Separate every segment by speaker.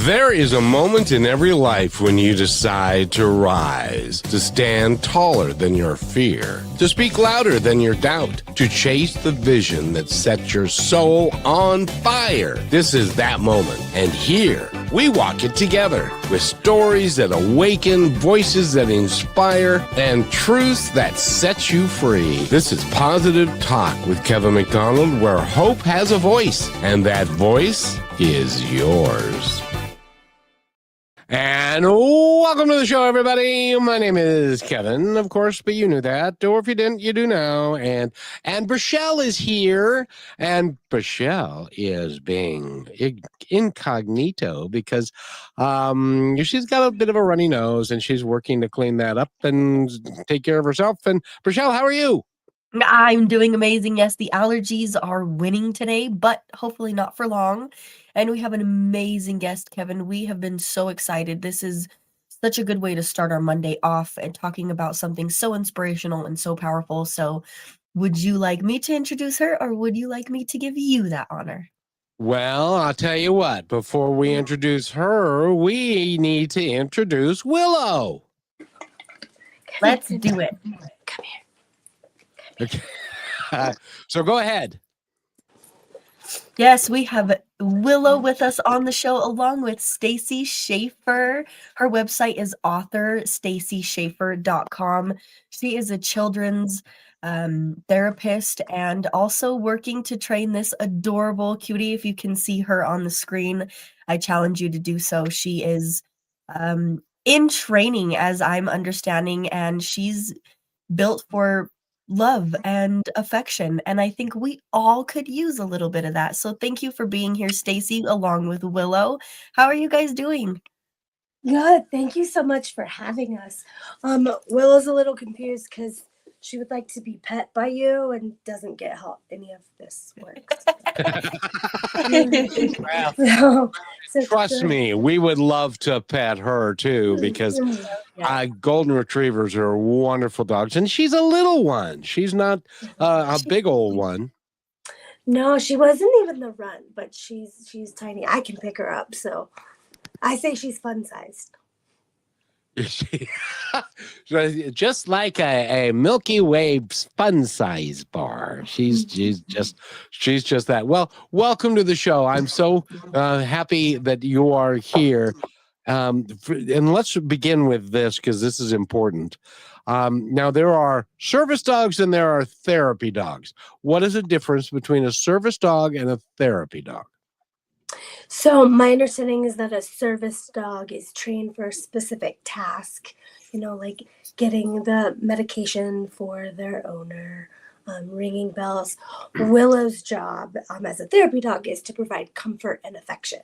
Speaker 1: There is a moment in every life when you decide to rise, to stand taller than your fear, to speak louder than your doubt, to chase the vision that sets your soul on fire. This is that moment, and here we walk it together with stories that awaken, voices that inspire, and truths that set you free. This is Positive Talk with Kevin McDonald, where hope has a voice, and that voice is yours. And welcome to the show, everybody. My name is Kevin, of course, but you knew that. Or if you didn't, you do now. And Brachelle is here. And Brachelle is being incognito because she's got a bit of a runny nose and she's working to clean that up and take care of herself. And Brachelle, how are you?
Speaker 2: I'm doing amazing. Yes, the allergies are winning today, but hopefully not for long. And we have an amazing guest, Kevin. We have been so excited. This is such a good way to start our Monday off and talking about something so inspirational and so powerful. So would you like me to introduce her, or would you like me to give you that honor?
Speaker 1: Well, I'll tell you what. Before we introduce her, we need to introduce Willow.
Speaker 2: Let's do it.
Speaker 3: Come here.
Speaker 1: Okay. So go ahead.
Speaker 2: Yes, we have Willow with us on the show along with Stacy Schaffer. Her website is authorstacyschaffer.com. She is a children's therapist and also working to train this adorable cutie. If you can see her on the screen, I challenge you to do so. She is in training, as I'm understanding, and she's built for love and affection, and I think we all could use a little bit of that. So thank you for being here, Stacy, along with Willow. How are you guys doing?
Speaker 3: Good. Thank you so much for having us. Willow's a little confused because she would like to be pet by you and doesn't get how any of this works.
Speaker 1: Trust me, we would love to pet her too, because golden retrievers are wonderful dogs, and she's a little one. She's not a big old one.
Speaker 3: No, she wasn't even the run, but she's tiny. I can pick her up, so I say she's fun sized.
Speaker 1: Just like a Milky Way fun size bar. She's just that. Well, welcome to the show. I'm so happy that you are here. And let's begin with this because this is important. Now, there are service dogs and there are therapy dogs. What is the difference between a service dog and a therapy dog?
Speaker 3: So my understanding is that a service dog is trained for a specific task, like getting the medication for their owner, ringing bells. Willow's job as a therapy dog is to provide comfort and affection.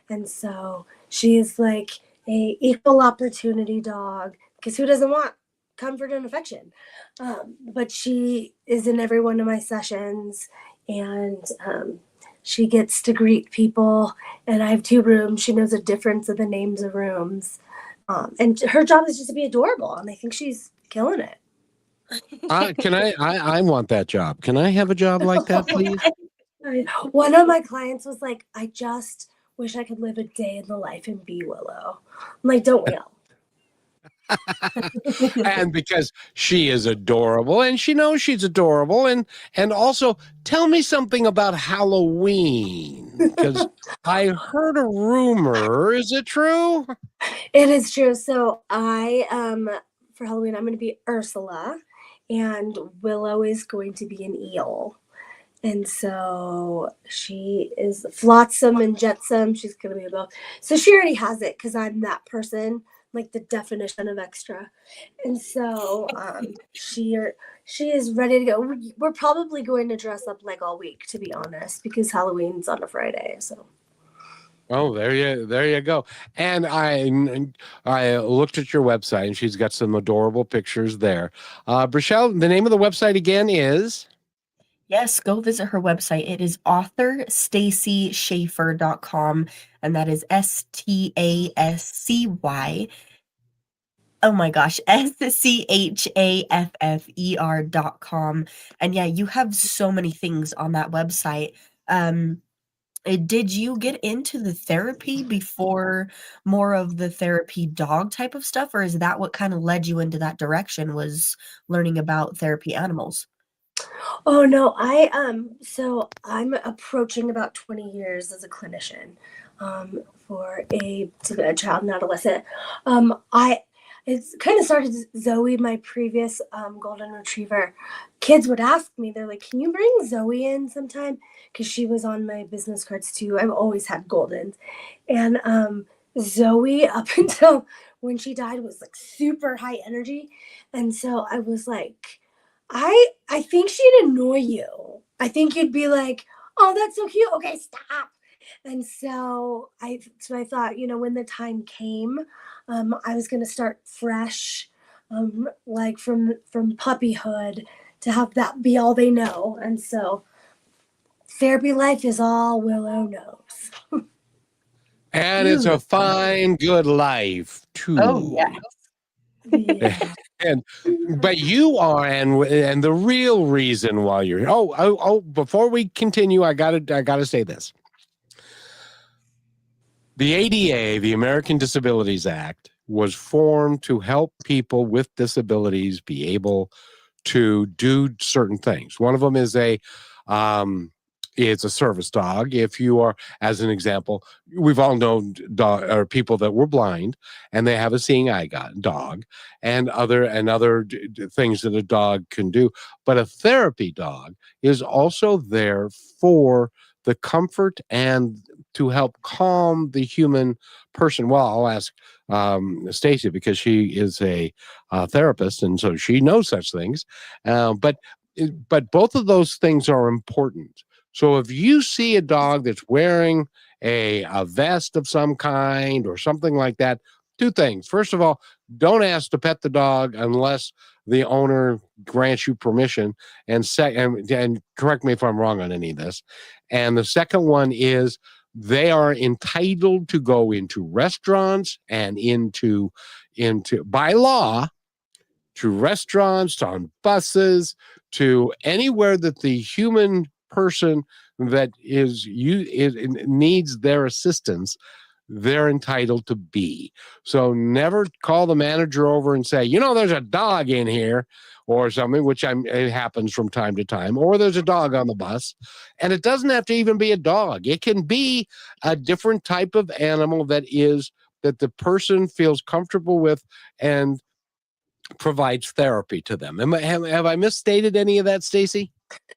Speaker 3: And so she is like a equal opportunity dog, because who doesn't want comfort and affection? But she is in every one of my sessions, and she gets to greet people, and I have 2 rooms. She knows the difference of the names of rooms. And her job is just to be adorable, and I think she's killing it.
Speaker 1: I want that job. Can I have a job like that, please?
Speaker 3: One of my clients was like, I just wish I could live a day in the life and be Willow. I'm like, don't we all?
Speaker 1: And because she is adorable and she knows she's adorable, and also tell me something about Halloween, because I heard a rumor. Is it true?
Speaker 3: It is true. So I for Halloween I'm going to be Ursula, and Willow is going to be an eel. And so she is flotsam and jetsam. She's going to be both. So she already has it because I'm that person, like the definition of extra. And so she is ready to go. We're probably going to dress up like all week, to be honest, because Halloween's on a Friday. So.
Speaker 1: Oh, there you go. And I looked at your website, and she's got some adorable pictures there. Brachelle, the name of the website again is?
Speaker 2: Yes, go visit her website. It is authorstacyschaffer.com, and that is STASCY. Oh my gosh, SCHAFFER.com. And yeah, you have so many things on that website. Did you get into the therapy before more of the therapy dog type of stuff, or is that what kind of led you into that direction, was learning about therapy animals?
Speaker 3: Oh no, so I'm approaching about 20 years as a clinician for a child and adolescent. I It's kind of started Zoe, my previous golden retriever. Kids would ask me, they're like, "Can you bring Zoe in sometime?" Because she was on my business cards too. I've always had goldens, and Zoe, up until when she died, was like super high energy, and so I was like, I think she'd annoy you. I think you'd be like, "Oh, that's so cute. Okay, stop." And so I thought, when the time came, I was going to start fresh, like from puppyhood, to have that be all they know. And so therapy life is all Willow knows.
Speaker 1: And it's a
Speaker 2: Beautiful.
Speaker 1: fine, good life
Speaker 2: Oh,
Speaker 1: too.
Speaker 2: yeah.
Speaker 3: Yeah.
Speaker 1: And but you are, and the real reason why you're before we continue, I gotta say this. The ADA, the American Disabilities Act, was formed to help people with disabilities be able to do certain things. One of them is it's a service dog. If you are, as an example, we've all known people that were blind and they have a seeing eye dog, and other things that a dog can do. But a therapy dog is also there for the comfort and to help calm the human person. Well, I'll ask Stacy, because she is a therapist, and so she knows such things. But both of those things are important. So if you see a dog that's wearing a vest of some kind or something like that, two things. First of all, don't ask to pet the dog unless the owner grants you permission. And correct me if I'm wrong on any of this. And the second one is they are entitled to go into restaurants and into by law, to restaurants, on buses, to anywhere that the human person that needs their assistance, they're entitled to be. So never call the manager over and say, there's a dog in here or something, which it happens from time to time, or there's a dog on the bus. And it doesn't have to even be a dog. It can be a different type of animal that the person feels comfortable with and provides therapy to them. Have I misstated any of that, Stacy?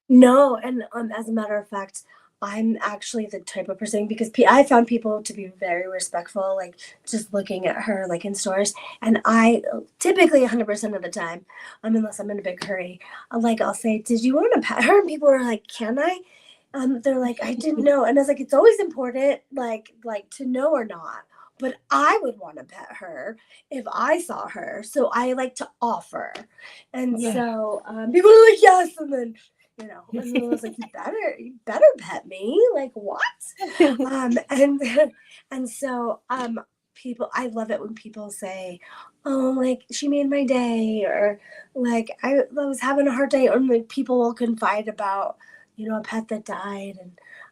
Speaker 3: No, and as a matter of fact, I'm actually the type of person, because I found people to be very respectful, like just looking at her like in stores, and I typically 100% of the time, unless I'm in a big hurry, I'll say, "Did you want to pet her?" And people are like, "Can I?" They're like, "I didn't know," and I was like, "It's always important, like to know or not." But I would want to pet her if I saw her, so I like to offer, and
Speaker 2: Yeah.
Speaker 3: so people are like, "Yes," and then. And I was like, you better pet me. Like, what? And so people, I love it when people say, "Oh, like she made my day," or like I was having a hard day, or like people will confide about, a pet that died,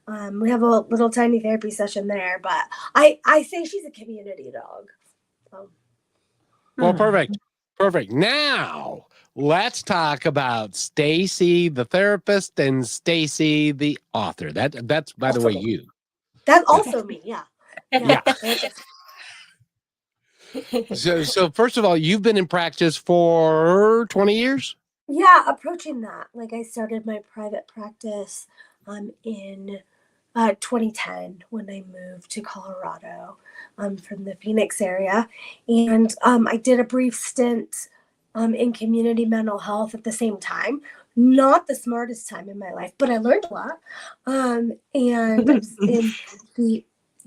Speaker 3: and we have a little tiny therapy session there. But I say she's a community dog. So.
Speaker 1: Well, perfect. Perfect. Now, let's talk about Stacy, the therapist, and Stacy, the author. That's by the way, you.
Speaker 3: That's also me. Yeah.
Speaker 1: Yeah. So first of all, you've been in practice for 20 years?
Speaker 3: Yeah, approaching that. Like I started my private practice in 2010 when I moved to Colorado from the Phoenix area. And I did a brief stint in community mental health at the same time. Not the smartest time in my life, but I learned a lot. And I was in the,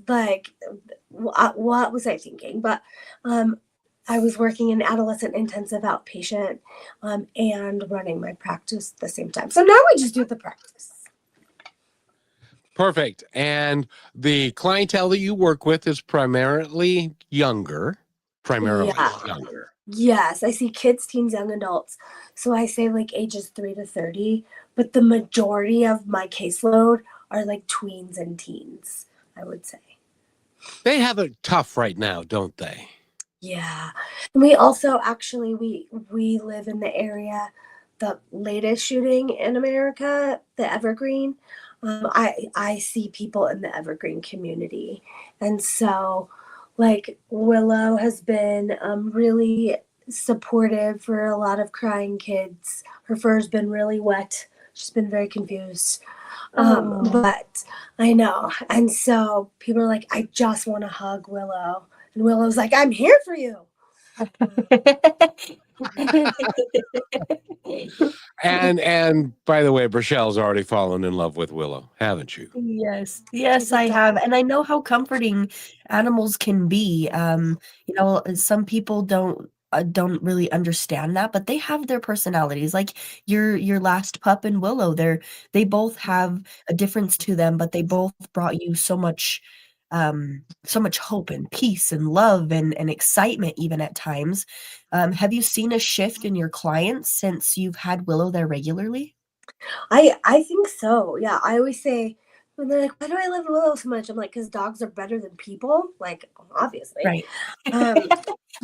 Speaker 3: like, what was I thinking? But I was working in adolescent intensive outpatient and running my practice at the same time. So now we just do the practice.
Speaker 1: Perfect. And the clientele that you work with is primarily younger.
Speaker 3: Yeah. Yes, I see kids, teens, young adults. So I say like ages 3 to 30, but the majority of my caseload are like tweens and teens, I would say.
Speaker 1: They have it tough right now, don't they?
Speaker 3: Yeah. And we also actually we live in the area, the latest shooting in America, the Evergreen. I see people in the Evergreen community. And so like Willow has been really supportive for a lot of crying kids. Her fur's been really wet. She's been very confused.
Speaker 2: Oh.
Speaker 3: But I know. And so people are like, I just want to hug Willow. And Willow's like, I'm here for you.
Speaker 1: And by the way, Brochelle's already fallen in love with Willow, haven't you?
Speaker 2: Yes, I have. And I know how comforting animals can be. Some people don't really understand that, but they have their personalities. Like your last pup and Willow, they both have a difference to them, but they both brought you so much hope and peace and love and excitement even at times. Have you seen a shift in your clients since you've had Willow there regularly?
Speaker 3: I think so. Yeah. I always say when they're like, why do I love Willow so much? I'm like, because dogs are better than people. Like, obviously.
Speaker 2: Right.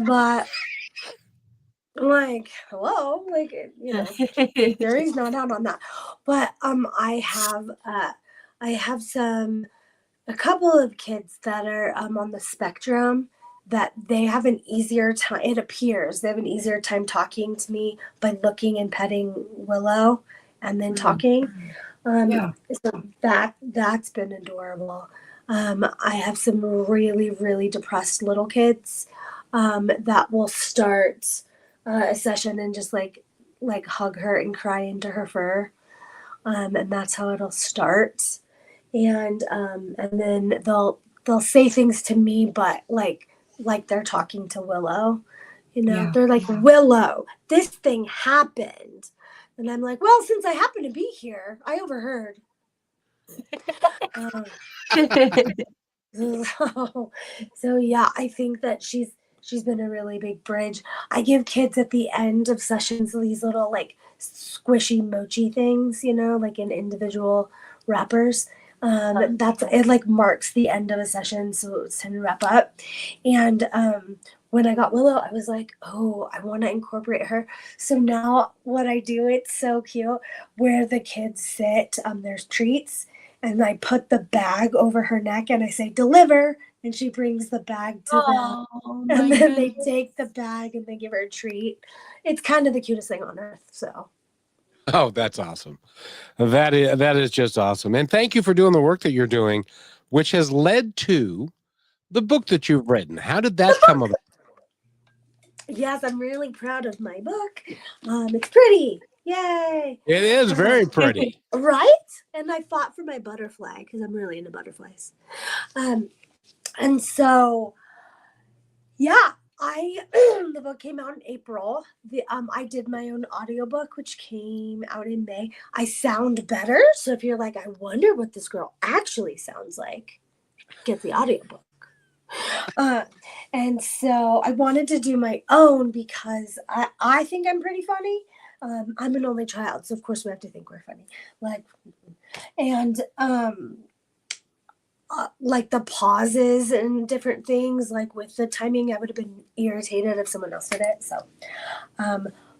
Speaker 3: But I'm like, hello, like jury's not out on that. But I have a couple of kids that are on the spectrum that they have an easier time. It appears they have an easier time talking to me by looking and petting Willow and then talking.
Speaker 2: Yeah.
Speaker 3: So that's been adorable. I have some really, really depressed little kids that will start a session and just like hug her and cry into her fur. And that's how it'll start. And then they'll say things to me, but like they're talking to Willow.
Speaker 2: Yeah.
Speaker 3: They're like, Willow, this thing happened. And I'm like, well, since I happen to be here, I overheard. So yeah, I think that she's been a really big bridge. I give kids at the end of sessions these little like squishy mochi things, like in individual wrappers. That's it, like marks the end of a session, so it's time to wrap up. And when I got Willow, I was like, oh, I want to incorporate her. So now what I do, it's so cute, where the kids sit, there's treats, and I put the bag over her neck and I say, deliver. And she brings the bag to them. And then they take the bag and they give her a treat. It's kind of the cutest thing on earth. So.
Speaker 1: Oh, that's awesome. That is just awesome. And thank you for doing the work that you're doing, which has led to the book that you've written. How did that come about?
Speaker 3: Yes, I'm really proud of my book. It's pretty. Yay.
Speaker 1: It is very pretty.
Speaker 3: Right? And I fought for my butterfly because I'm really into butterflies. And so, yeah, the book came out in April. I did my own audiobook, which came out in May. I sound better. So if you're like, I wonder what this girl actually sounds like, get the audiobook. And so I wanted to do my own because I think I'm pretty funny. I'm an only child, so of course we have to think we're funny. And like the pauses and different things, like with the timing, I would have been irritated if someone else did it. So,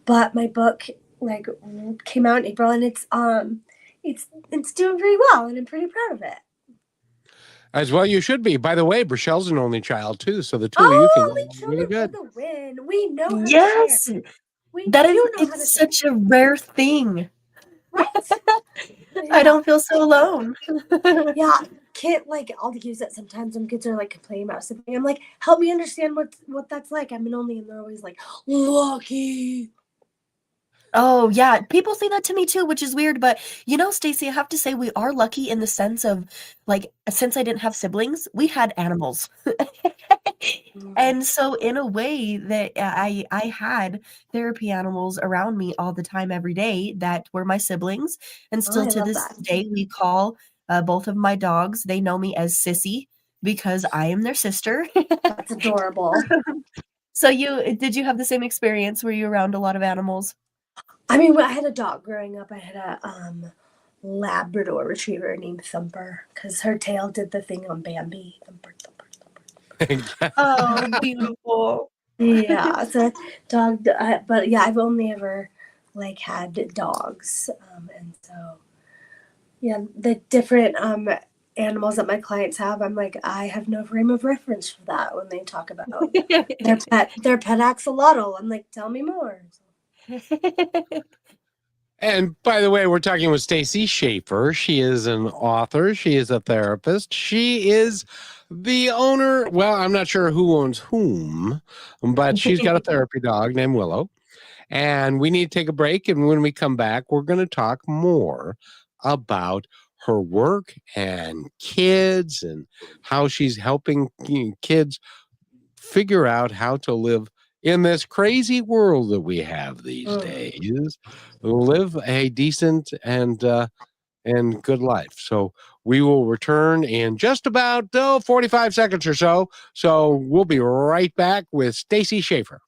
Speaker 3: but my book came out in April, and it's doing pretty well, and I'm pretty proud of it.
Speaker 1: As well, you should be. By the way, Brochelle's an only child too, so the two of you can
Speaker 3: only
Speaker 1: really
Speaker 3: children
Speaker 1: good.
Speaker 3: for the win. We know how to
Speaker 2: Yes.
Speaker 3: share.
Speaker 2: It's such a rare thing.
Speaker 3: Right?
Speaker 2: I don't feel so alone.
Speaker 3: Yeah, I'll use it sometimes when kids are like complaining about something. I'm like, help me understand what that's like. I'm an only, and they're always like, lucky.
Speaker 2: Oh, yeah. People say that to me too, which is weird. But, Stacy, I have to say we are lucky in the sense of, since I didn't have siblings, we had animals. And so in a way that I had therapy animals around me all the time, every day, that were my siblings. And still to this day, we call both of my dogs, they know me as Sissy because I am their sister.
Speaker 3: That's adorable.
Speaker 2: So did you have the same experience? Were you around a lot of animals?
Speaker 3: I mean, I had a dog growing up. I had Labrador retriever named Thumper because her tail did the thing on Bambi. Thumper, thumper, thumper.
Speaker 2: Oh, beautiful.
Speaker 3: Yeah, so dog, but yeah, I've only ever like had dogs, and so yeah, the different animals that my clients have, I'm like, I have no frame of reference for that when they talk about their pet axolotl. I'm like, tell me more.
Speaker 1: And by the way, we're talking with Stacy Schaffer. She is an author. She is a therapist. She is the owner. Well, I'm not sure who owns whom, but she's got a therapy dog named Willow. And we need to take a break. And when we come back, we're going to talk more about her work and kids and how she's helping kids figure out how to live in this crazy world that we have these days, live a decent and good life. So we will return in just about 45 seconds or so. So we'll be right back with Stacy Schaffer.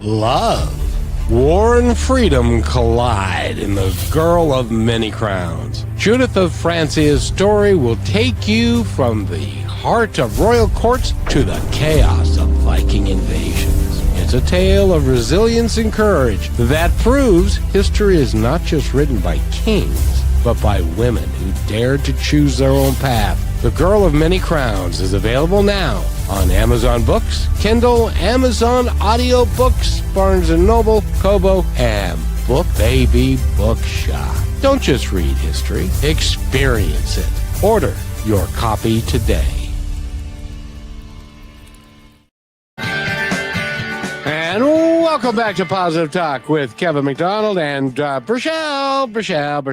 Speaker 1: Love, war, and freedom collide in the Girl of Many Crowns. Judith of Francia's story will take you from the heart of royal courts to the chaos of Viking invasions. It's a tale of resilience and courage that proves history is not just written by kings, but by women who dared to choose their own path. The Girl of Many Crowns is available now on Amazon Books, Kindle, Amazon Audiobooks, Barnes & Noble, Kobo, and Book Baby Bookshop. Don't just read history, experience it. Order your copy today. And welcome back to Positive Talk with Kevin McDonald and Brishelle,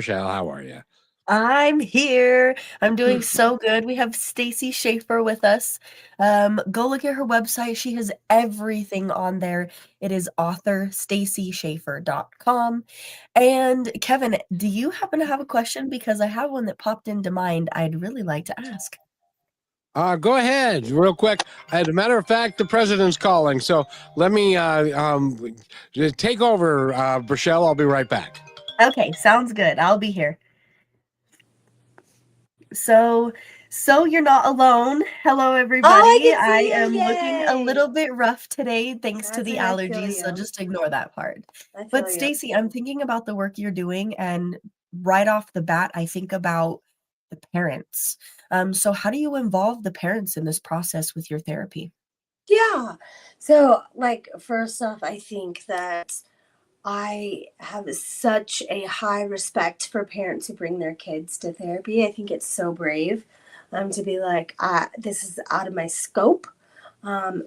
Speaker 1: how are you?
Speaker 2: I'm here. I'm doing so good. We have Stacy Schaffer with us. Go look at her website. She has everything on there. It is authorstacyschaffer.com. And Kevin, do you happen to have a question? Because I have one that popped into mind I'd really like to ask.
Speaker 1: Go ahead, real quick. As a matter of fact, the president's calling, so let me take over, Brishelle. I'll be right back.
Speaker 2: Okay, sounds good. I'll be here. So you're not alone. Hello, everybody. I am looking a little bit rough today, thanks to the allergies, so just ignore that part. But Stacy, I'm thinking about the work you're doing, and right off the bat, I think about the parents. So how do you involve the parents in this process with your therapy?
Speaker 3: Yeah. So, like, first off, I think that I have such a high respect for parents who bring their kids to therapy. I think it's so brave to be like, this is out of my scope.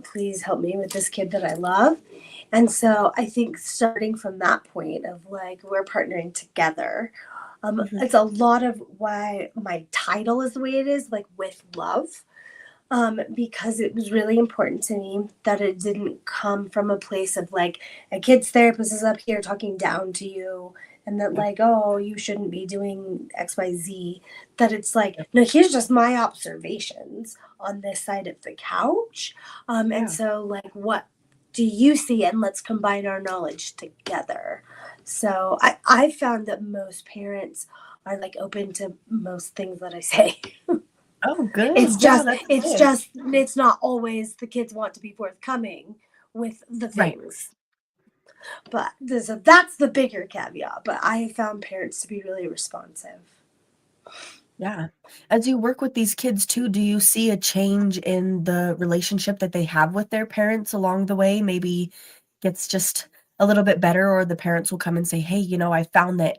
Speaker 3: Please help me with this kid that I love. And so I think starting from that point of like, we're partnering together. It's a lot of why my title is the way it is, like with love. Because it was really important to me that it didn't come from a place of like a kid's therapist is up here talking down to you and that like, oh, you shouldn't be doing XYZ. That it's like, no, here's just my observations on this side of the couch. And so like, what do you see? And let's combine our knowledge together. So I found that most parents are like open to most things that I say.
Speaker 2: Oh, good.
Speaker 3: It's not always the kids want to be forthcoming with the things. Right. But that's the bigger caveat. But I have found parents to be really responsive.
Speaker 2: Yeah. As you work with these kids too, do you see a change in the relationship that they have with their parents along the way? Maybe gets just a little bit better, or the parents will come and say, hey, I found that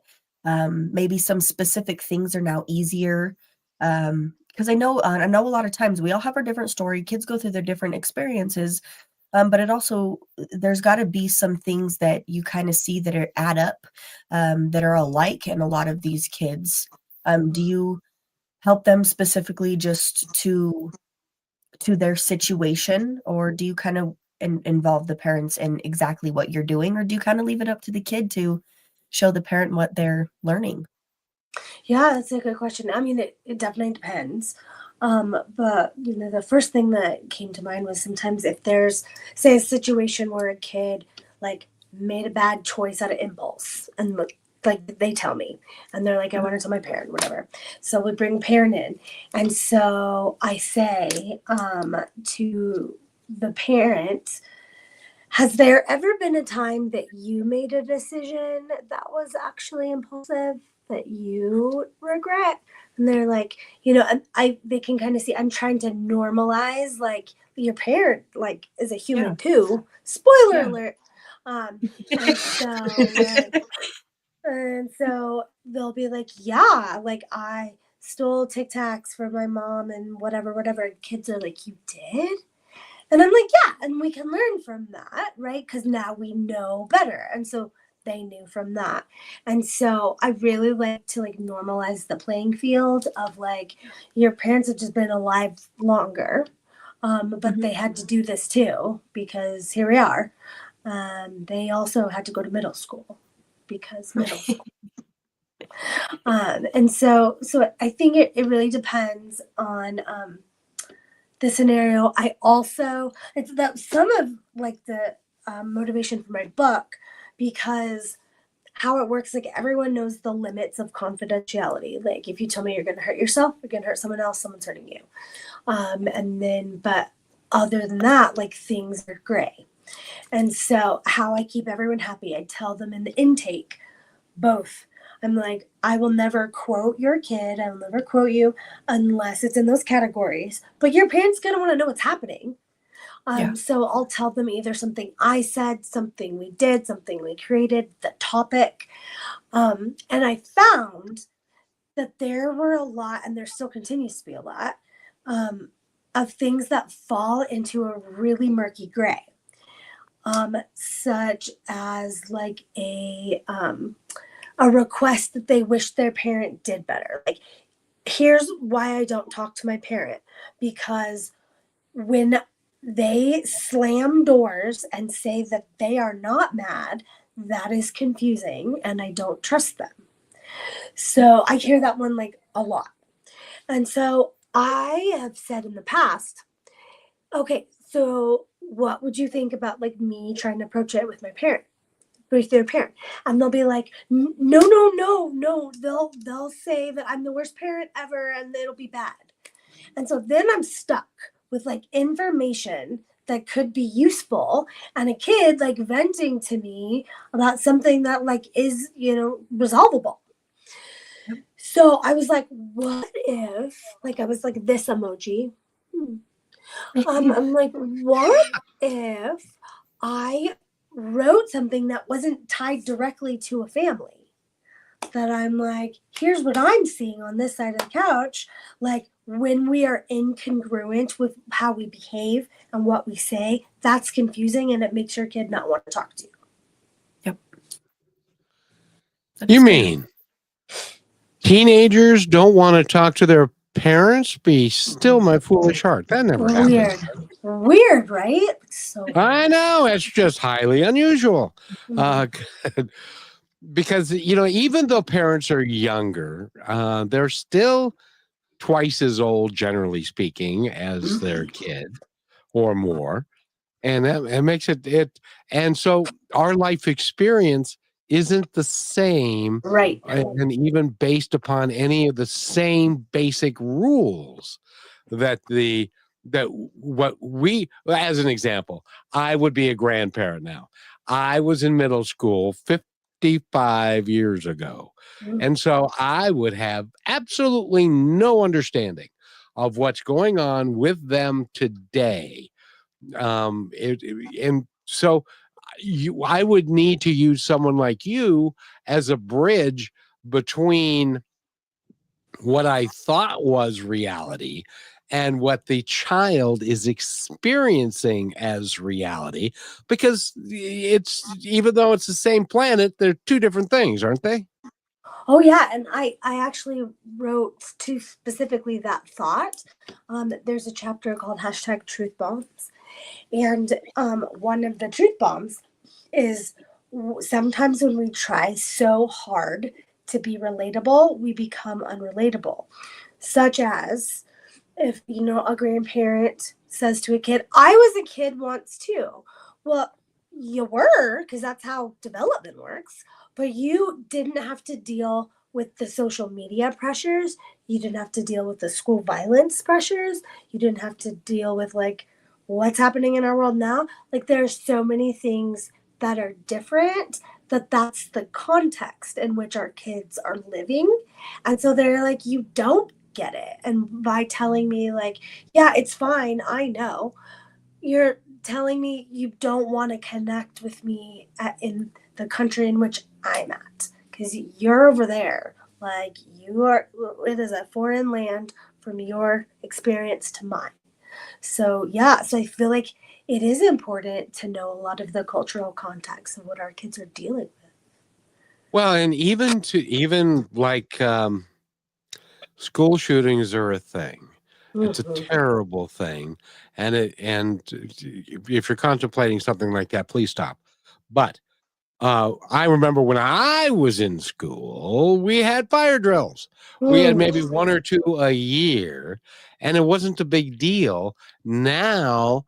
Speaker 2: maybe some specific things are now easier. Because I know a lot of times we all have our different story. Kids go through their different experiences, but it also, there's got to be some things that you kind of see that add up, that are alike in a lot of these kids. Do you help them specifically just to their situation, or do you kind of involve the parents in exactly what you're doing, or do you kind of leave it up to the kid to show the parent what they're learning?
Speaker 3: Yeah, that's a good question. I mean, it definitely depends. But the first thing that came to mind was sometimes if there's, say, a situation where a kid like made a bad choice out of impulse, and like they tell me, and they're like, I want to tell my parent, whatever. So we bring parent in, and so I say to the parent, has there ever been a time that you made a decision that was actually impulsive that you regret? And they're like, and they can kind of see I'm trying to normalize, like, your parent, like, is a human too. Spoiler alert. And so like, and so they'll be like, yeah, like I stole Tic Tacs from my mom and whatever, whatever. And kids are like, you did? And I'm like, yeah, and we can learn from that, right? Because now we know better. And so they knew from that. And so I really like to like normalize the playing field of like, your parents have just been alive longer, but they had to do this too, because here we are. They also had to go to middle school because middle school. And so I think it really depends on the scenario. I also, it's that some of like the motivation for my book, because how it works, like everyone knows the limits of confidentiality. Like if you tell me you're going to hurt yourself, you're going to hurt someone else, someone's hurting you. And then, but other than that, like things are gray. And so how I keep everyone happy, I tell them in the intake, both. I'm like, I will never quote your kid. I will never quote you unless it's in those categories. But your parents going to want to know what's happening. So I'll tell them either something I said, something we did, something we created, the topic. And I found that there were a lot, and there still continues to be a lot, of things that fall into a really murky gray. Such as like a request that they wish their parent did better. Like, here's why I don't talk to my parent, because when they slam doors and say that they are not mad, that is confusing and I don't trust them. So I hear that one like a lot. And so I have said in the past, okay, so what would you think about like me trying to approach it with my parent? With their parent? And they'll be like, no. They'll say that I'm the worst parent ever and it'll be bad. And so then I'm stuck with like information that could be useful and a kid like venting to me about something that like is, resolvable. So I was like, what if, like, I was like this emoji. I'm like, what if I wrote something that wasn't tied directly to a family? That I'm like, here's what I'm seeing on this side of the couch. Like, when we are incongruent with how we behave and what we say, that's confusing and it makes your kid not want to talk to you.
Speaker 2: Yep.
Speaker 1: You mean teenagers don't want to talk to their parents? Be still my foolish heart. That never happens.
Speaker 3: Weird, right? So
Speaker 1: I know, it's just highly unusual. Because, even though parents are younger, they're still twice as old, generally speaking, as their kid or more. And that makes it. And so our life experience isn't the same.
Speaker 3: right.
Speaker 1: And even based upon any of the same basic rules that what we, as an example, I would be a grandparent now. I was in middle school 55 years ago. And so I would have absolutely no understanding of what's going on with them today. And so I would need to use someone like you as a bridge between what I thought was reality and what the child is experiencing as reality, because it's, even though it's the same planet, they're two different things, aren't they?
Speaker 3: Oh yeah, and I actually wrote to specifically that thought. There's a chapter called #TruthBombs, and one of the truth bombs is sometimes when we try so hard to be relatable, we become unrelatable. Such as if, a grandparent says to a kid, I was a kid once too. Well, you were, because that's how development works. but you didn't have to deal with the social media pressures. You didn't have to deal with the school violence pressures. You didn't have to deal with like what's happening in our world now. Like there's so many things that are different, that's the context in which our kids are living. And so they're like, you don't get it. And by telling me like, yeah, it's fine, I know, you're telling me you don't want to connect with me in the country in which I'm at, because you're over there. Like it is a foreign land from your experience to mine. So yeah, so I feel like it is important to know a lot of the cultural context of what our kids are dealing with.
Speaker 1: Well, and even like school shootings are a thing. It's a terrible thing, and if you're contemplating something like that, please stop. But I remember when I was in school, we had fire drills. We had maybe one or two a year, and it wasn't a big deal. Now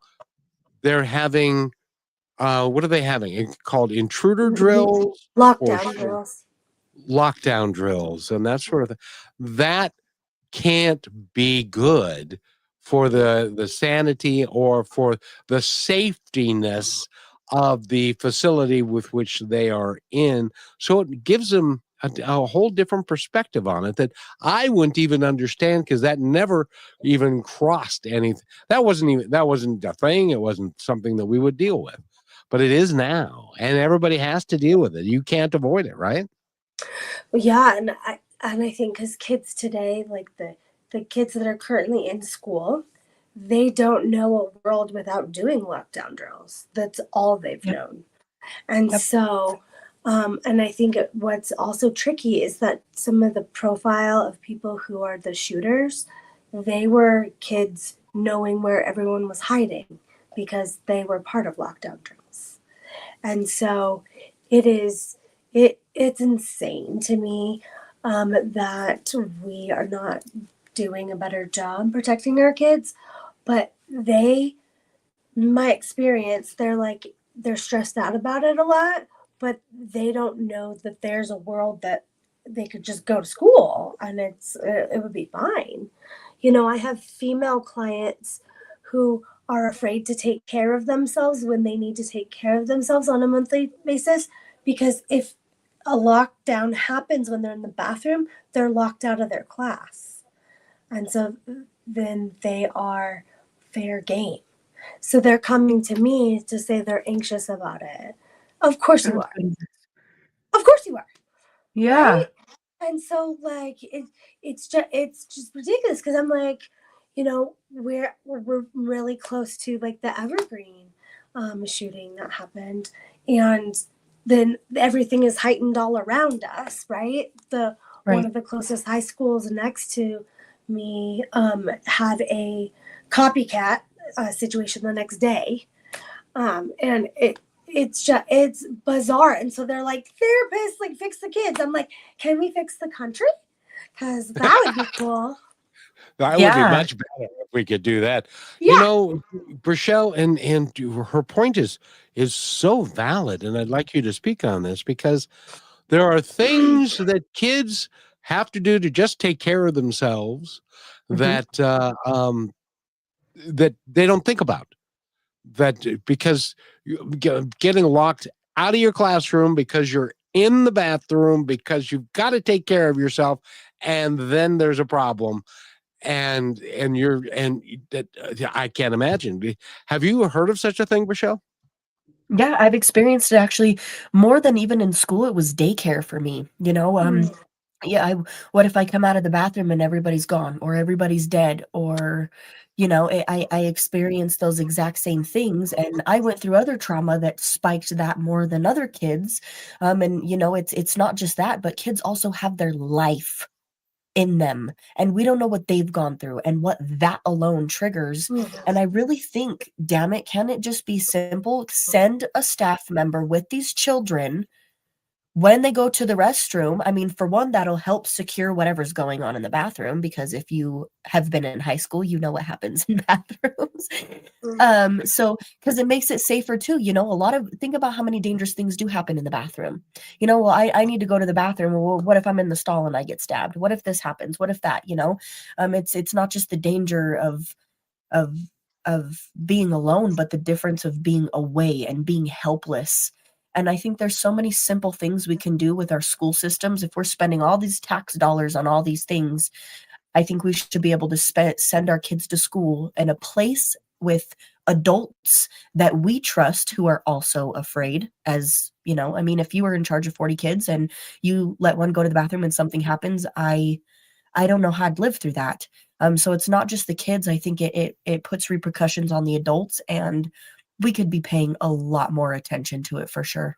Speaker 1: they're having what are they having? It's called intruder drills
Speaker 3: Lockdown drills.
Speaker 1: Lockdown drills, and that sort of thing. That can't be good for the sanity or for the safetiness of the facility with which they are in. So it gives them a whole different perspective on it that I wouldn't even understand, because that never even crossed anything. That wasn't a thing. It wasn't something that we would deal with, but it is now, and everybody has to deal with it. You can't avoid it, right?
Speaker 3: Yeah, and I think because kids today, like the kids that are currently in school, they don't know a world without doing lockdown drills. That's all they've known. And so, and I think what's also tricky is that some of the profile of people who are the shooters, they were kids knowing where everyone was hiding because they were part of lockdown drills. And so it's insane to me that we are not doing a better job protecting our kids. But my experience, they're stressed out about it a lot, but they don't know that there's a world that they could just go to school and it would be fine. I have female clients who are afraid to take care of themselves when they need to take care of themselves on a monthly basis, because if a lockdown happens when they're in the bathroom, they're locked out of their class. And so then they are fair game. So they're coming to me to say they're anxious about it. Of course you are. Of course you are.
Speaker 2: Yeah.
Speaker 3: Right? And so like it's just ridiculous, because I'm like, we're really close to like the Evergreen shooting that happened, and then everything is heightened all around us, right? One of the closest high schools next to me had a copycat situation the next day, and it's bizarre. And so they're like, therapists, like, fix the kids. I'm like, can we fix the country? Because that would be cool.
Speaker 1: That would be much better if we could do that.
Speaker 3: Yeah.
Speaker 1: Rochelle, and her point is so valid, and I'd like you to speak on this, because there are things that kids have to do to just take care of themselves that that they don't think about. That because getting locked out of your classroom because you're in the bathroom because you've got to take care of yourself, and then there's a problem, and that I can't imagine. Have you heard of such a thing, Michelle?
Speaker 2: Yeah, I've experienced it actually more than even in school. It was daycare for me, yeah, what if I come out of the bathroom and everybody's gone, or everybody's dead, or I experienced those exact same things, and I went through other trauma that spiked that more than other kids. And it's not just that, but kids also have their life in them, and we don't know what they've gone through and what that alone triggers. And I really think, damn it, can it just be simple? Send a staff member with these children when they go to the restroom, I mean, for one, that'll help secure whatever's going on in the bathroom, because if you have been in high school, you know what happens in bathrooms. So because it makes it safer too, think about how many dangerous things do happen in the bathroom. Well, I need to go to the bathroom. Well, what if I'm in the stall and I get stabbed? What if this happens? What if that, it's not just the danger of being alone, but the difference of being away and being helpless. And I think there's so many simple things we can do with our school systems. If we're spending all these tax dollars on all these things, I think we should be able to send our kids to school in a place with adults that we trust who are also afraid. As I mean, if you were in charge of 40 kids and you let one go to the bathroom and something happens, I don't know how I'd live through that. So it's not just the kids. I think it puts repercussions on the adults, and we could be paying a lot more attention to it for sure.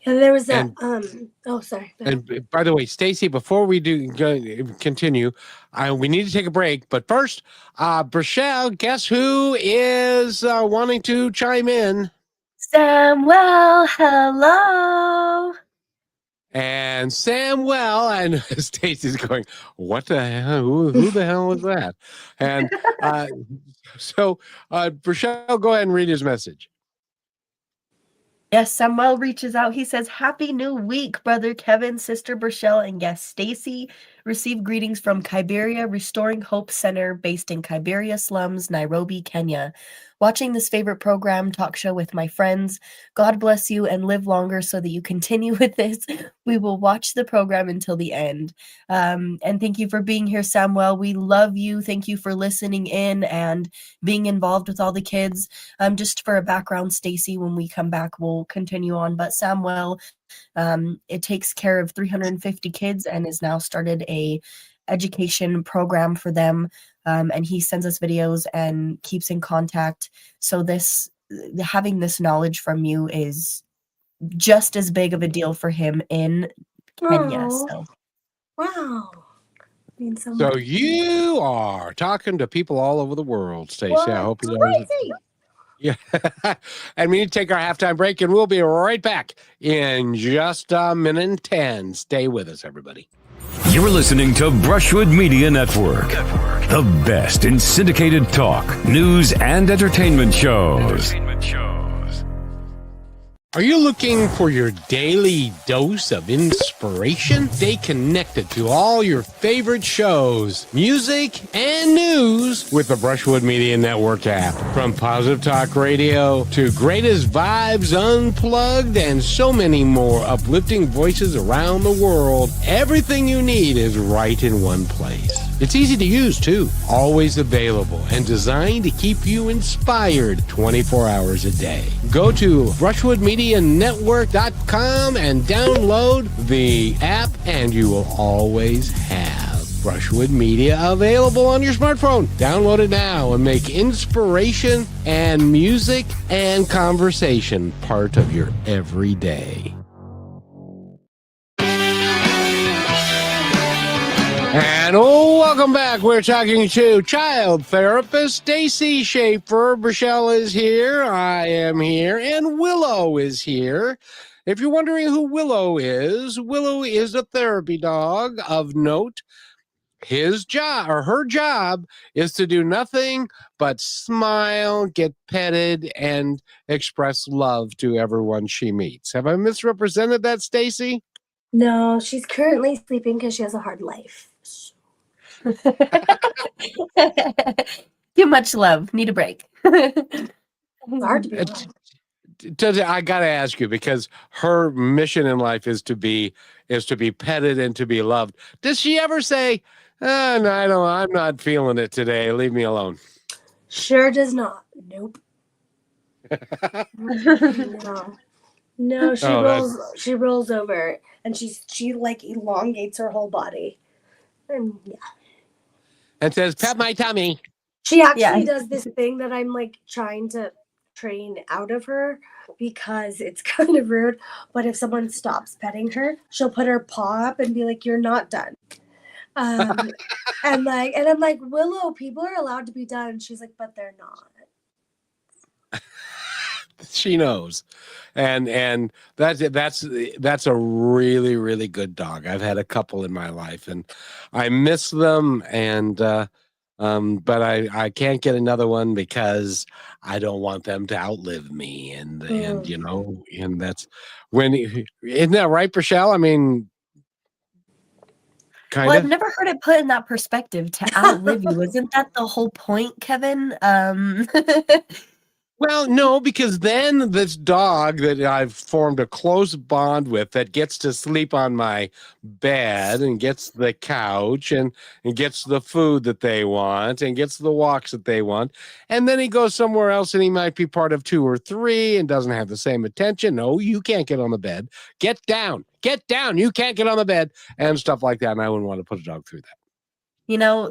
Speaker 3: Yeah, there was a oh, sorry.
Speaker 1: And by the way, Stacy, before we continue, we need to take a break. But first, Brachelle, guess who is wanting to chime in?
Speaker 2: Samuel, hello.
Speaker 1: And Samuel, and Stacy's going, what the hell? Who the hell was that? And so, Brachelle, go ahead and read his message.
Speaker 2: Yes, Samuel reaches out. He says, "Happy New Week, Brother Kevin, Sister Brachelle, and guest Stacy. Receive greetings from Kiberia Restoring Hope Center, based in Kiberia slums, Nairobi, Kenya. Watching this favorite program talk show with my friends. God bless you and live longer so that you continue with this. We will watch the program until the end." And thank you for being here, Samuel. We love you. Thank you for listening in and being involved with all the kids. Just for a background, Stacy, when we come back, we'll continue on. But Samuel, it takes care of 350 kids and has now started a education program for them. And he sends us videos and keeps in contact. So having this knowledge from you is just as big of a deal for him in Kenya. So.
Speaker 3: Wow. Means so
Speaker 1: So
Speaker 3: much.
Speaker 1: you are talking to people all over the world, Stacy. I hope you know.
Speaker 3: Crazy.
Speaker 1: Yeah. And we need to take our halftime break, and we'll be right back in just a minute and 10. Stay with us, everybody.
Speaker 4: You're listening to Brushwood Media Network, the best in syndicated talk, news, and entertainment shows.
Speaker 1: Are you looking for your daily dose of inspiration? Stay connected to all your favorite shows, music, and news with the Brushwood Media Network app. From Positive Talk Radio to Greatest Vibes Unplugged and so many more uplifting voices around the world, everything you need is right in one place. It's easy to use, too. Always available and designed to keep you inspired 24 hours a day. Go to brushwoodmedianetwork.com and download the app, and you will always have Brushwood Media available on your smartphone. Download it now and make inspiration and music and conversation part of your everyday. And welcome back. We're talking to child therapist Stacy Schaffer. Brachelle is here. I am here. And Willow is here. If you're wondering who Willow is a therapy dog of note. Her job is to do nothing but smile, get petted, and express love to everyone she meets. Have I misrepresented that, Stacy?
Speaker 3: No, she's currently sleeping because she has a hard life.
Speaker 2: Too much love. Need a break.
Speaker 3: It's hard to be alone.
Speaker 1: I gotta ask you, because her mission in life is to be petted and to be loved. Does she ever say, no, I'm not feeling it today, leave me alone?
Speaker 3: Sure does not. Nope. No, she rolls over and she like elongates her whole body. And yeah.
Speaker 1: And says, "Pat my tummy."
Speaker 3: She actually does this thing that I'm like trying to train out of her because it's kind of rude. But if someone stops petting her, she'll put her paw up and be like, "You're not done." And I'm like, "Willow, people are allowed to be done." And she's like, "But they're not."
Speaker 1: she knows. And that's a really, really good dog. I've had a couple in my life, and I miss them. And but I can't get another one because I don't want them to outlive me. And and that's isn't that right, Rochelle? I mean, kind
Speaker 2: Well, I've
Speaker 1: of.
Speaker 2: never heard it put in that perspective, to outlive you. Isn't that the whole point, Kevin?
Speaker 1: Well, no, because then this dog that I've formed a close bond with that gets to sleep on my bed and gets the couch and gets the food that they want and gets the walks that they want. And then he goes somewhere else and he might be part of 2 or 3 and doesn't have the same attention. No, you can't get on the bed. Get down. Get down. You can't get on the bed and stuff like that. And I wouldn't want to put a dog through that.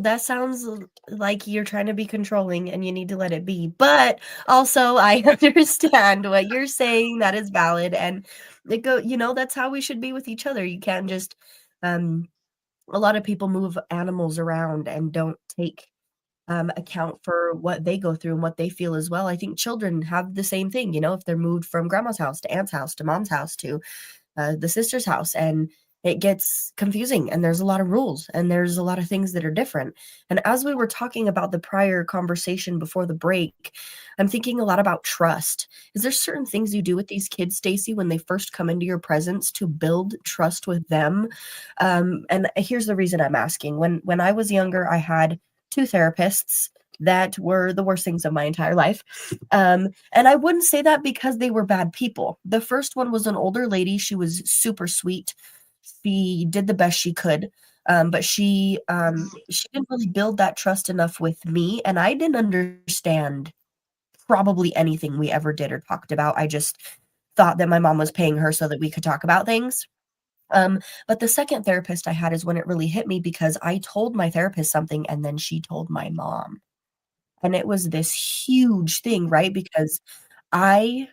Speaker 2: That sounds like you're trying to be controlling and you need to let it be. But also, I understand what you're saying. That is valid. And that's how we should be with each other. You can't just, a lot of people move animals around and don't take account for what they go through and what they feel as well. I think children have the same thing, if they're moved from grandma's house to aunt's house to mom's house to the sister's house, and it gets confusing, and there's a lot of rules and there's a lot of things that are different. And as we were talking about the prior conversation before the break, I'm thinking a lot about trust. Is there certain things you do with these kids, Stacy, when they first come into your presence to build trust with them? And here's the reason I'm asking. When I was younger, I had 2 therapists that were the worst things of my entire life. And I wouldn't say that because they were bad people. The first one was an older lady. She was super sweet. She did the best she could. But she didn't really build that trust enough with me. And I didn't understand probably anything we ever did or talked about. I just thought that my mom was paying her so that we could talk about things. But the second therapist I had is when it really hit me, because I told my therapist something and then she told my mom. And it was this huge thing, right? Because I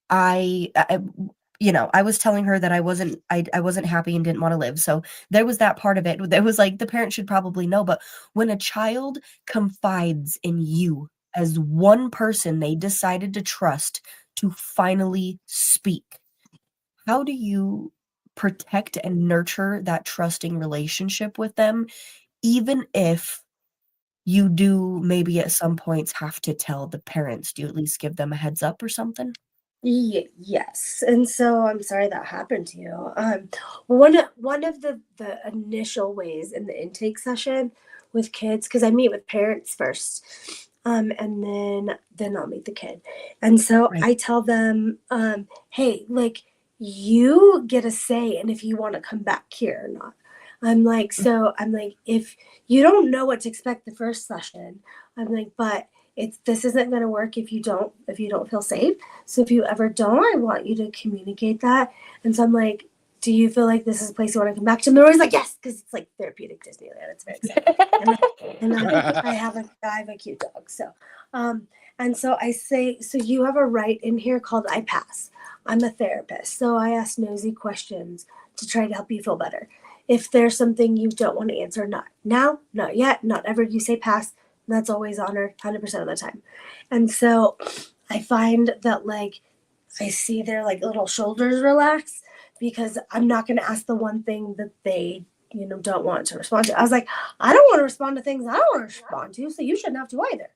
Speaker 2: was telling her that I wasn't happy and didn't want to live. So there was that part of it. There was like, the parent should probably know, but when a child confides in you as one person they decided to trust to finally speak, how do you protect and nurture that trusting relationship with them, even if you do maybe at some points have to tell the parents? Do you at least give them a heads up or something?
Speaker 3: Yes, and so I'm sorry that happened to you. One of the initial ways in the intake session with kids, because I meet with parents first, and then I'll meet the kid, and so
Speaker 2: Right.
Speaker 3: I tell them, hey, like, you get a say in if you want to come back here or not. I'm like, if you don't know what to expect the first session, I'm like, but this isn't going to work if you don't feel safe. So if you ever don't, I want you to communicate that. And so I'm like, do you feel like this is a place you want to come back to? And they're always like, yes, because it's like therapeutic Disneyland. It's very exciting. I have a cute dog. So, and so I say, so you have a right in here called I pass. I'm a therapist. So I ask nosy questions to try to help you feel better. If there's something you don't want to answer, not now, not yet, not ever, you say pass. That's always honored 100% of the time. And so I find that, like, I see their like little shoulders relax, because I'm not going to ask the one thing that they, don't want to respond to. I was like, I don't want to respond to things I don't want to respond to, so you shouldn't have to either.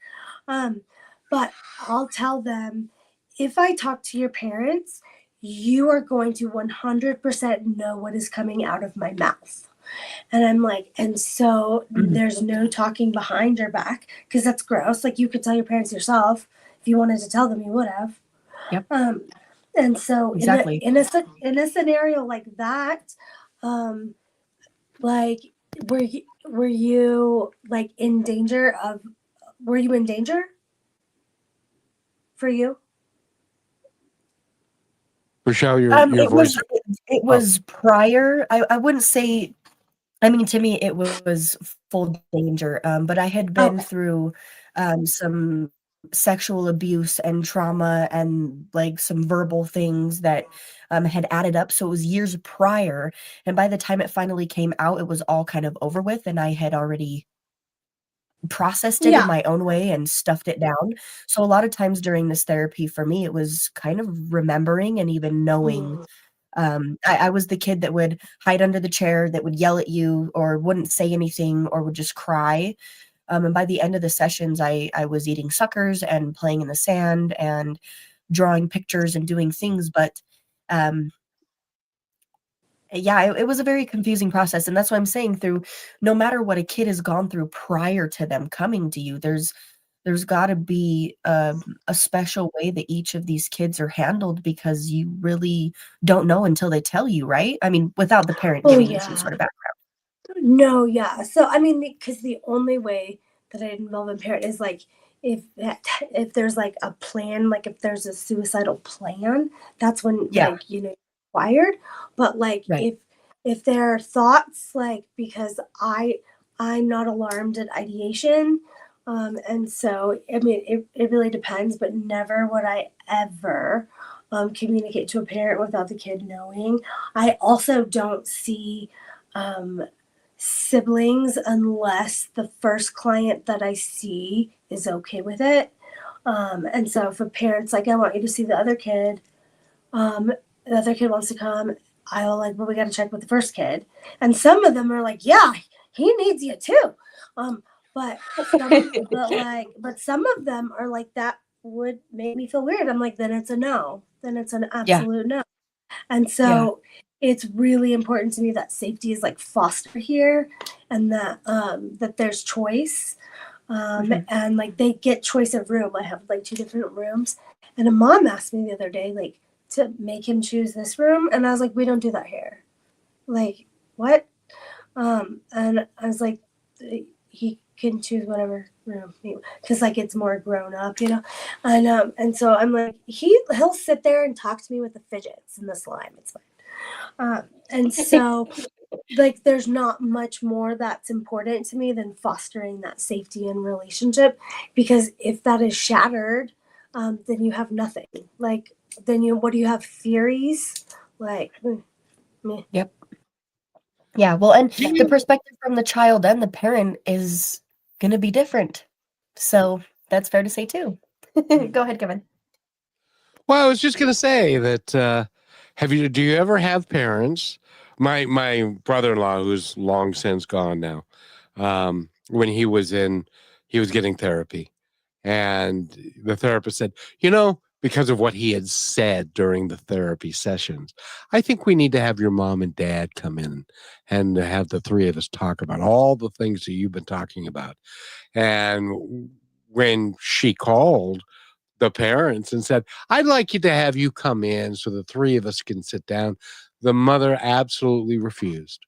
Speaker 3: But I'll tell them, if I talk to your parents, you are going to 100% know what is coming out of my mouth. And I'm like, and so there's no talking behind your back, because that's gross. Like, you could tell your parents yourself. If you wanted to tell them, you would have.
Speaker 2: Yep.
Speaker 3: And so
Speaker 2: Exactly.
Speaker 3: in a scenario like that, like, were you like in danger of, were you in danger for you?
Speaker 1: Rochelle, your
Speaker 2: It
Speaker 1: voice.
Speaker 2: was prior. I wouldn't say, I mean, to me, it was full danger. But I had been through some sexual abuse and trauma and like some verbal things that had added up. So it was years prior. And by the time it finally came out, it was all kind of over with. And I had already processed it
Speaker 3: Yeah.
Speaker 2: in my own way and stuffed it down. So a lot of times during this therapy for me, it was kind of remembering and even knowing. I was the kid that would hide under the chair, that would yell at you or wouldn't say anything or would just cry. And by the end of the sessions, I was eating suckers and playing in the sand and drawing pictures and doing things. But yeah, it was a very confusing process. And that's what I'm saying, through no matter what a kid has gone through prior to them coming to you, there's got to be a special way that each of these kids are handled, because you really don't know until they tell you, right? I mean, without the parent giving you some sort of background.
Speaker 3: No, yeah. So I mean, because the only way that I involve a parent is like if there's like a plan, like if there's a suicidal plan, that's when
Speaker 2: Yeah.
Speaker 3: like required. But like
Speaker 2: Right.
Speaker 3: if there are thoughts, like because I'm not alarmed at ideation, and so I mean it really depends. But never would I ever communicate to a parent without the kid knowing. I also don't see siblings unless the first client that I see is okay with it. And so if a parent's like, I want you to see the other kid, the other kid wants to come, I'll like, well, we got to check with the first kid. And some of them are like, yeah, he needs you too. But some of them are like, that would make me feel weird. I'm like, then it's a no. Then it's an absolute no. And so it's really important to me that safety is like fostered here, and that that there's choice, and like they get choice of room. I have like 2 different rooms, and a mom asked me the other day like to make him choose this room, and I was like, we don't do that here. Like, what? And I was like, he can choose whatever room, because like it's more grown up, and so I'm like, he'll sit there and talk to me with the fidgets and the slime. It's fine. And so like there's not much more that's important to me than fostering that safety and relationship, because if that is shattered, then you have nothing. Like then what do you have, theories? Like meh.
Speaker 2: Yep. Yeah, well, and the perspective from the child and the parent is going to be different. So that's fair to say too. Go ahead, Kevin.
Speaker 1: Well, I was just going to say that do you ever have parents? My brother-in-law, who's long since gone now, when he was getting therapy, and the therapist said, because of what he had said during the therapy sessions, I think we need to have your mom and dad come in and have the 3 of us talk about all the things that you've been talking about. And when she called the parents and said, I'd like you to have you come in so the 3 of us can sit down, the mother absolutely refused.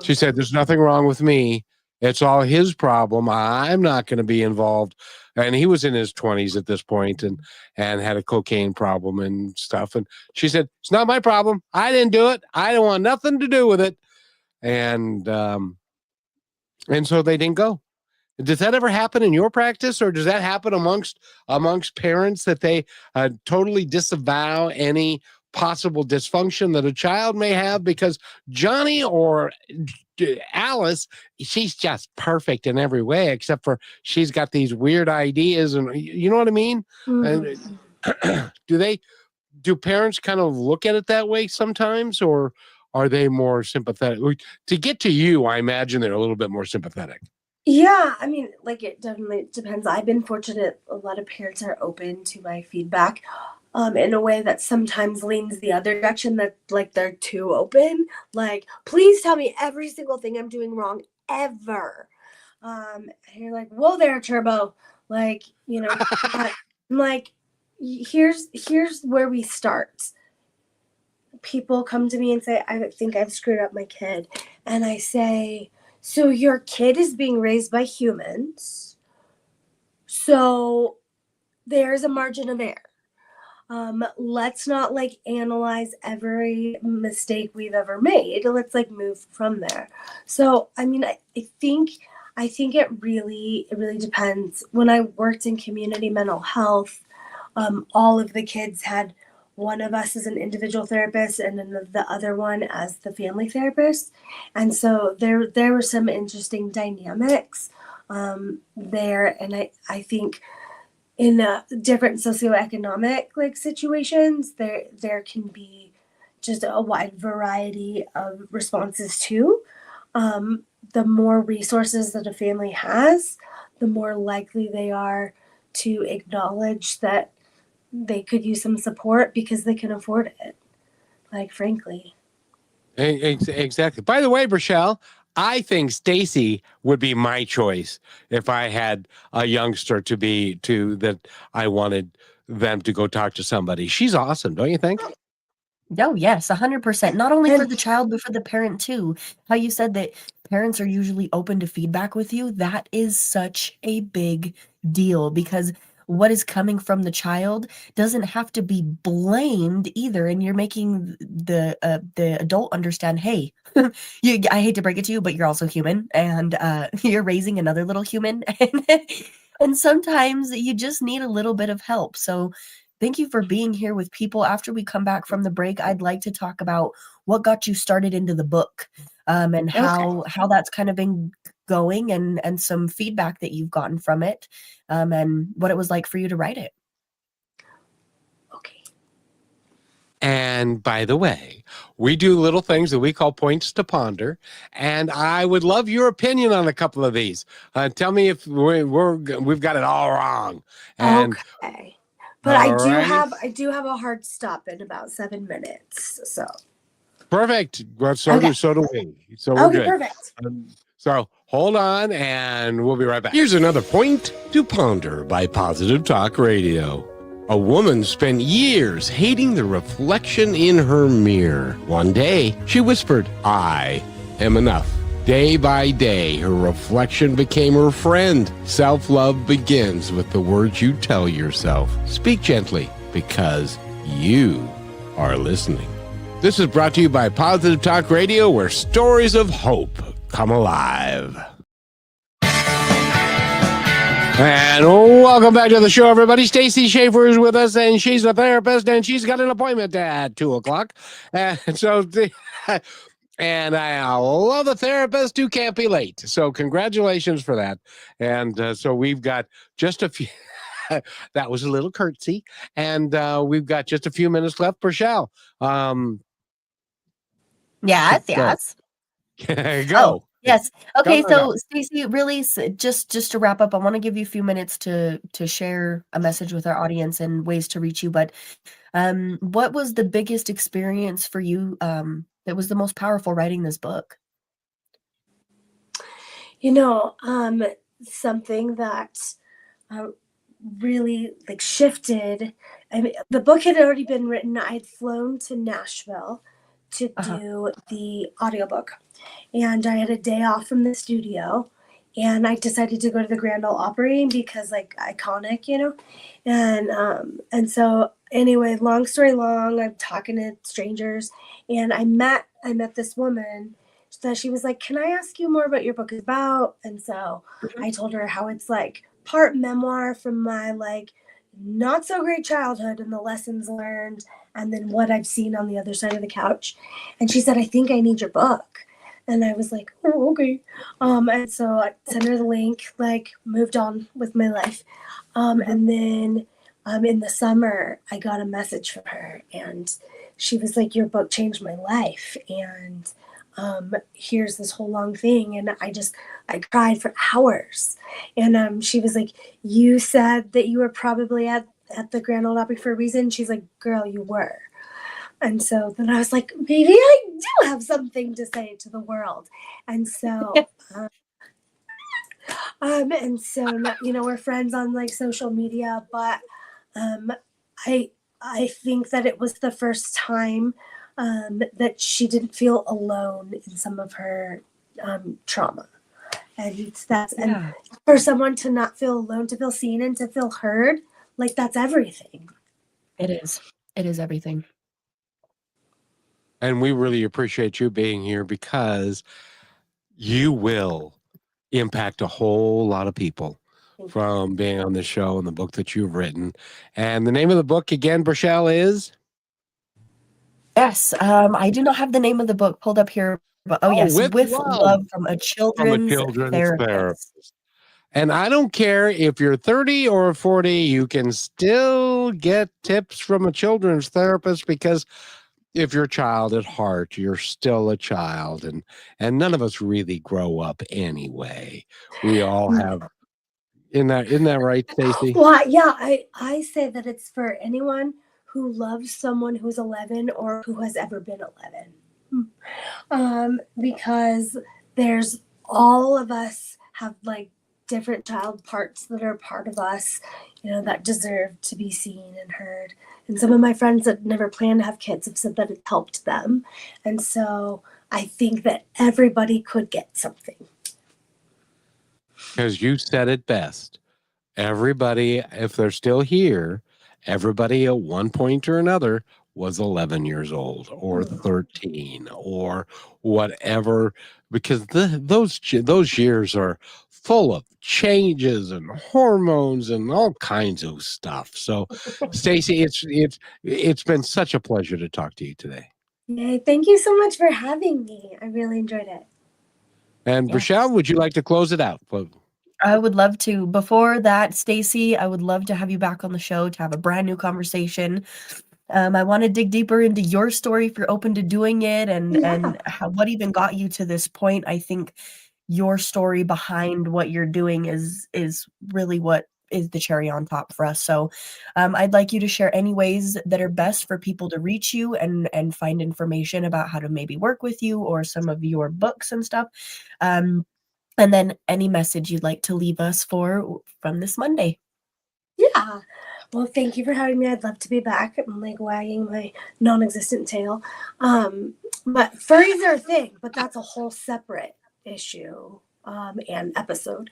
Speaker 1: She said, there's nothing wrong with me. It's all his problem. I'm not going to be involved. And he was in his 20s at this point and had a cocaine problem and stuff. And she said, it's not my problem. I didn't do it. I don't want nothing to do with it. And so they didn't go. Does that ever happen in your practice, or does that happen amongst parents, that they totally disavow any possible dysfunction that a child may have because Johnny or Alice, she's just perfect in every way, except for she's got these weird ideas, and you know what I mean? And do parents kind of look at it that way sometimes, or are they more sympathetic? To get to you, I imagine they're a little bit more sympathetic.
Speaker 3: Yeah, I mean, like it definitely depends. I've been fortunate. A lot of parents are open to my feedback in a way that sometimes leans the other direction, that like they're too open. Like, please tell me every single thing I'm doing wrong ever. And you're like, whoa there, Turbo. Like, I'm like, here's where we start. People come to me and say, I think I've screwed up my kid. And I say, so your kid is being raised by humans. So there's a margin of error. Let's not like analyze every mistake we've ever made. Let's like move from there. So, I mean, I think it really depends. When I worked in community mental health, all of the kids had one of us as an individual therapist and then the other one as the family therapist. And so there were some interesting dynamics. there. And I think in different socioeconomic like situations, there can be just a wide variety of responses too. The more resources that a family has, the more likely they are to acknowledge that they could use some support because they can afford it. Like, frankly.
Speaker 1: Exactly. By the way, Rochelle, I think Stacy would be my choice if I had a youngster that I wanted them to go talk to somebody. She's awesome, don't you think?
Speaker 2: Oh, yes, 100%. Not only for
Speaker 3: And
Speaker 2: the child, but for the parent too. How you said that parents are usually open to feedback with you. That is such a big deal because what is coming from the child doesn't have to be blamed either. And you're making the adult understand, hey, I hate to break it to you, but you're also human and you're raising another little human. And sometimes you just need a little bit of help. So thank you for being here with people. After we come back from the break, I'd like to talk about what got you started into the book, and how that's kind of been going, and some feedback that you've gotten from it, and what it was like for you to write it.
Speaker 3: Okay.
Speaker 1: And by the way, we do little things that we call points to ponder, and I would love your opinion on a couple of these. Tell me if we've got it all wrong. And
Speaker 3: Okay. But I do have a hard stop in about 7 minutes. So
Speaker 1: perfect. Well, so do we. So we're good.
Speaker 3: Perfect.
Speaker 1: So hold on, and we'll be right back. Here's another point to ponder by Positive Talk Radio. A woman spent years hating the reflection in her mirror. One day, she whispered, "I am enough." Day by day, her reflection became her friend. Self-love begins with the words you tell yourself. Speak gently, because you are listening. This is brought to you by Positive Talk Radio, where stories of hope come alive. And welcome back to the show, everybody. Stacy Schaffer is with us, and she's a therapist, and she's got an appointment at 2:00. And so... And I love a therapist who can't be late. So congratulations for that. And so we've got just a few. That was a little curtsy. And we've got just a few minutes left. Rochelle.
Speaker 2: Yes.
Speaker 1: Go.
Speaker 2: Oh, yes. Okay, so Stacy, really, just to wrap up, I want to give you a few minutes to share a message with our audience and ways to reach you. But what was the biggest experience for you that was the most powerful writing this book?
Speaker 3: Something that really like shifted. I mean, the book had already been written. I had flown to Nashville to do the audiobook, and I had a day off from the studio, and I decided to go to the Grand Ole Opry because like iconic, and so anyway, long story long, I'm talking to strangers, and I met this woman. So she was like, "Can I ask you more about your book is about?" And so I told her how it's like part memoir from my like not so great childhood and the lessons learned, and then what I've seen on the other side of the couch. And she said, "I think I need your book." And I was like, "Oh, okay." And so I sent her the link, like moved on with my life. And then in the summer, I got a message from her, and she was like, "Your book changed my life. And here's this whole long thing." And I cried for hours. And she was like, "You said that you were probably at the Grand Ole Opry for a reason." She's like, "Girl, you were." And so then I was like, maybe I do have something to say to the world. And so, we're friends on like social media, but I think that it was the first time that she didn't feel alone in some of her trauma. And and for someone to not feel alone, to feel seen and to feel heard, like that's everything.
Speaker 2: It is everything.
Speaker 1: And we really appreciate you being here because you will impact a whole lot of people from being on the show and the book that you've written. And the name of the book again, Rochelle, is?
Speaker 2: Yes, I do not have the name of the book pulled up here, but yes, with love from a children's therapist.
Speaker 1: And I don't care if you're 30 or 40, you can still get tips from a children's therapist, because if you're a child at heart, you're still a child, and none of us really grow up anyway. We all have, isn't that right, Stacy?
Speaker 3: Well, yeah, I say that it's for anyone who loves someone who's 11 or who has ever been 11. Because there's all of us have like different child parts that are part of us, that deserve to be seen and heard. And some of my friends that never planned to have kids have said that it helped them. And so I think that everybody could get something.
Speaker 1: Because you said it best. Everybody, if they're still here, everybody at one point or another was 11 years old or 13 or whatever, because those years are full of changes and hormones and all kinds of stuff. So, Stacy, it's been such a pleasure to talk to you today.
Speaker 3: Yay, thank you so much for having me. I really enjoyed it.
Speaker 1: And
Speaker 2: Yes.
Speaker 1: Rochelle, would you like to close it out?
Speaker 2: I would love to. Before that, Stacy, I would love to have you back on the show to have a brand new conversation. I want to dig deeper into your story if you're open to doing it, and what even got you to this point. I think your story behind what you're doing is really what is the cherry on top for us. So I'd like you to share any ways that are best for people to reach you and find information about how to maybe work with you or some of your books and stuff. And then any message you'd like to leave us from this Monday.
Speaker 3: Yeah. Well, thank you for having me. I'd love to be back. I'm like wagging my non-existent tail. But furries are a thing, but that's a whole separate issue and episode.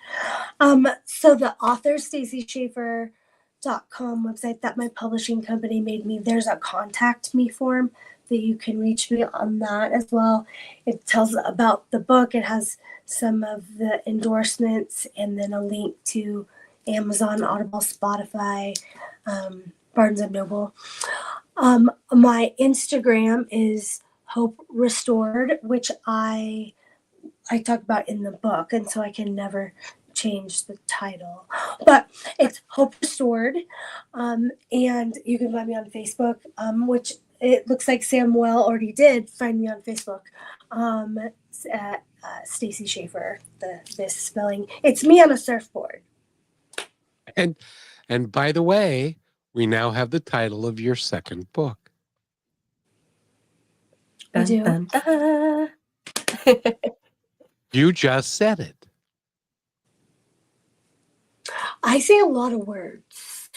Speaker 3: So the author StacySchaffer.com website that my publishing company made me, there's a contact me form that you can reach me on that as well. It tells about the book. It has some of the endorsements and then a link to Amazon, Audible, Spotify, Barnes & Noble. My Instagram is Hope Restored, which I talk about in the book, and so I can never change the title. But it's Hope Restored, and you can find me on Facebook, which it looks like Samuel already did find me on Facebook. Stacy Schaffer, this spelling. It's me on a surfboard.
Speaker 1: And by the way, we now have the title of your second book.
Speaker 3: We do.
Speaker 2: Dun, dun.
Speaker 1: You just said it.
Speaker 3: I say a lot of words.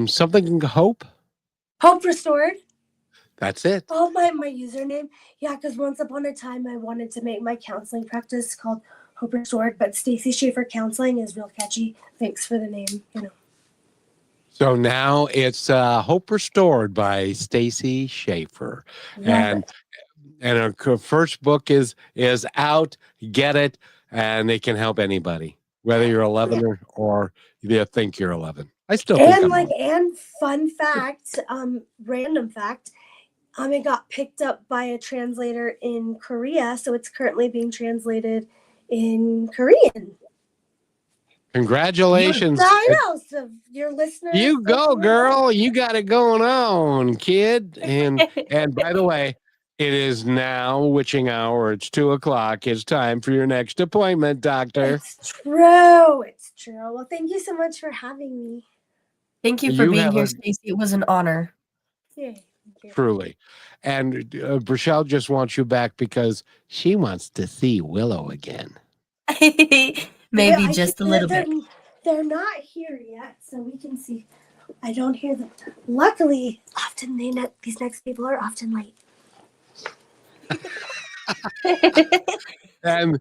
Speaker 1: Something Hope?
Speaker 3: Hope Restored.
Speaker 1: That's it.
Speaker 3: Oh, my username. Yeah, because once upon a time I wanted to make my counseling practice called Hope Restored, but Stacy Schaffer Counseling is real catchy. Thanks for the name.
Speaker 1: So now it's Hope Restored by Stacy Schaffer. And her first book is out. Get it, and it can help anybody, whether you're 11 or you think you're 11. I still think
Speaker 3: and fun fact, random fact, it got picked up by a translator in Korea, so it's currently being translated in Korean.
Speaker 1: Congratulations.
Speaker 3: I know, so your listeners.
Speaker 1: You go, girl. You got it going on, kid. And by the way, it is now witching hour. It's 2:00. It's time for your next appointment, doctor.
Speaker 3: It's true. It's true. Well, thank you so much for having me.
Speaker 2: Thank you for being here, Stacy. It was an honor.
Speaker 3: Yay.
Speaker 1: Truly. And Rochelle just wants you back because she wants to see Willow again.
Speaker 2: Maybe just a little bit.
Speaker 3: They're not here yet, so we can see. I don't hear them. Luckily, often these next people are often late.
Speaker 1: And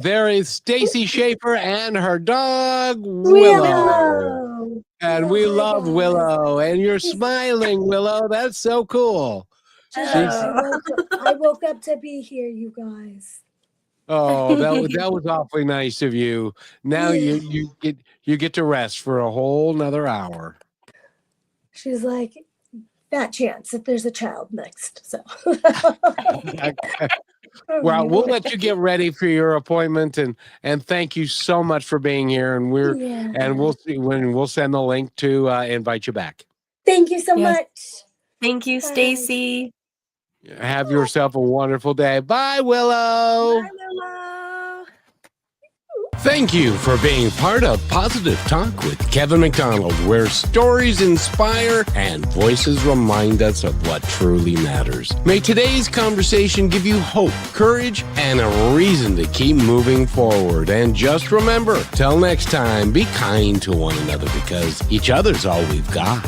Speaker 1: there is Stacy Schaffer and her dog Willow. And we love Willow. And you're smiling, Willow. That's so cool.
Speaker 3: I woke up to be here, you guys.
Speaker 1: Oh, that was awfully nice of you. Now you get to rest for a whole nother hour.
Speaker 3: She's like, fat chance if there's a child next. So
Speaker 1: Well, we'll let you get ready for your appointment, and thank you so much for being here. And we'll see when we'll send the link to invite you back.
Speaker 3: Thank you so
Speaker 2: Yes.
Speaker 3: much.
Speaker 2: Thank you,
Speaker 3: Bye.
Speaker 2: Stacy.
Speaker 1: Have yourself a wonderful day. Bye, Willow.
Speaker 2: Bye, Willow.
Speaker 1: Thank you for being part of Positive Talk with Kevin McDonald, where stories inspire and voices remind us of what truly matters. May today's conversation give you hope, courage, and a reason to keep moving forward. And just remember, till next time, be kind to one another because each other's all we've got.